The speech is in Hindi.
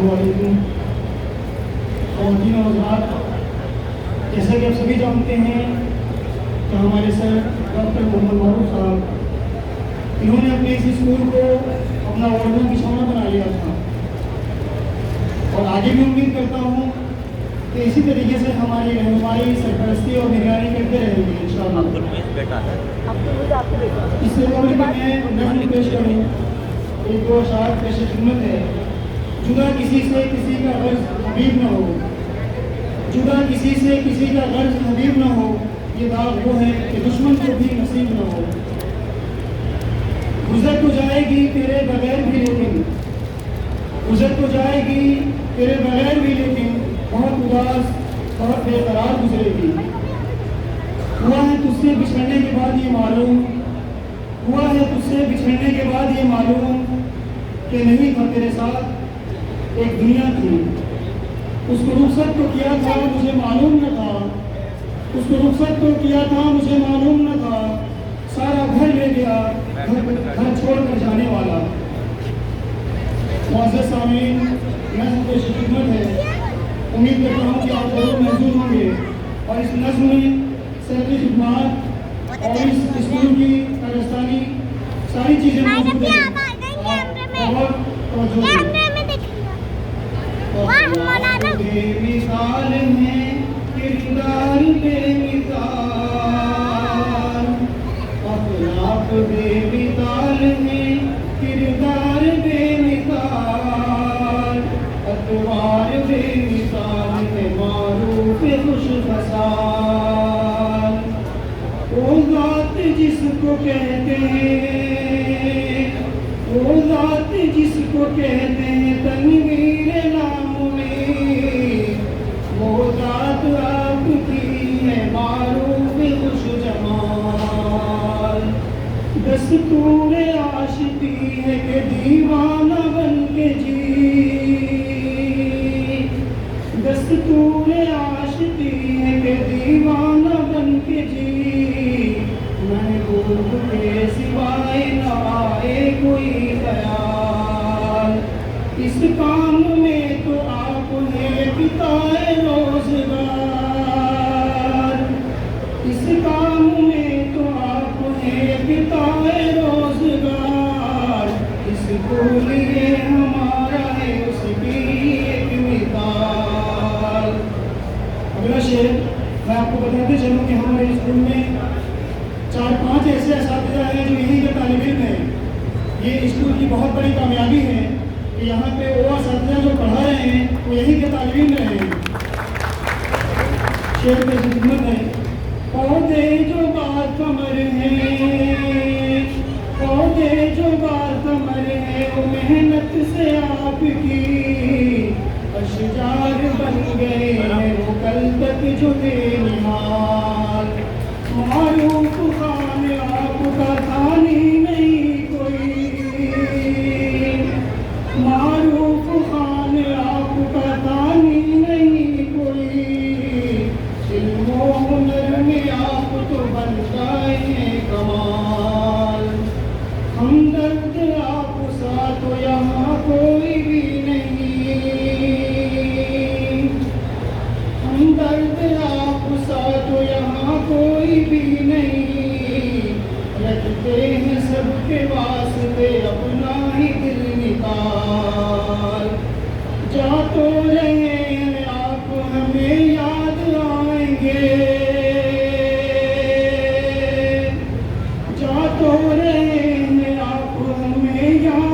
वालेकुम। ख़वातीन और हज़रात, जैसा कि आप सभी जानते हैं कि हमारे सर डॉक्टर मोहम्मद मारूफ साहब, इन्होंने अपने इस स्कूल को अपना वरदान बिछौना बना लिया था और आगे भी उम्मीद करता हूँ कि इसी तरीके से हमारी रहनुमाई, सरपरस्ती और निगरानी करते रहेंगे इंशाअल्लाह। इससे पहले मैं नज़्म पेश करूँ, एक दो अशार पेश खिदमत है। जुदा किसी से किसी का गर्ज हबीब न हो, जुदा किसी से किसी का गर्ज हबीब न हो, ये दाग वो है कि दुश्मन को भी नसीब न हो। गुजर तो जाएगी तेरे बगैर भी लेकिन, गुजर तो जाएगी तेरे बगैर भी लेकिन, बहुत उदास बहुत बेकरार गुजरेगी। हुआ है तुझसे बिछड़ने के बाद ये मालूम, हुआ है तुझसे बिछड़ने के बाद ये मालूम कि नहीं था तेरे साथ एक दुनिया थी। उसको रुखसत तो किया था मुझे मालूम न था, उसको रुखसत तो किया था मुझे मालूम न था, सारा घर ले गया घर छोड़कर जाने वाला। मुअज़्ज़ज़ सामीन, नज़्म पेश खिदमत है। उम्मीद करता हूँ कि आप जरूर महसूस होंगे और इस नज़्म में सर की खिदमत और इस स्कूल की कारस्तानी सारी चीज़ें मौजूद हैं। और बेमिसाल है किरदार बेमिसाल, अखलाक बेमिसाल है किरदार बेमिसाल, अतवार बेमिसाल है मारूफ खुश खसाल। वो ज़ात जिसको कहते हैं, वो ज़ात जिसको कहते हैं तनवीर नाम में, वो ज़ात आपकी है मारूफ खुश जमाल। दस्तूर आशिकी है कि दीवाना बन के जी, दस्तूर आशिकी है कि दीवाना बन के जी, महबूब के सिवाय न आए कोई ख्याल। इस काम में तो आपने बिताए रोज़गार, इस काम में तो आपने बिताए रोज़गार, इसको लिए हमारा है उसकी एक मिसाल। अगला शेर मैं आपको बताते चलूँ कि हमारे स्कूल में 4-5 ऐसे असातिज़ा हैं जो यहीं के तालिब इल्म हैं। ये स्कूल की बहुत बड़ी कामयाबी है कि यहाँ पे वो असातिज़ा जो पढ़ा रहे हैं वो यहीं के तालिब इल्म रहे हैं। शेर पे खिदमत है। पौधे जो बार कमर हैं, पौधे जो बार कमर हैं, वो मेहनत से आपकी अशजार बन गए हैं, वो कल तक जो बेनिहाल। मारूफ खान आपका थानी नहीं कोई, मारूफ खान आपका थानी नहीं कोई, इल्म व हुनर में आप तो बन गए हैं कमाल। हमदर्द आप सा तो यहाँ कोई भी नहीं, हमदर्द आप सा तो यहाँ कोई भी नहीं, रखते हैं सबके वास्ते अपना ही दिल निकाल। जा तो रहे हैं आप हमें याद आएंगे, जा तो रहे हैं आप हमें याद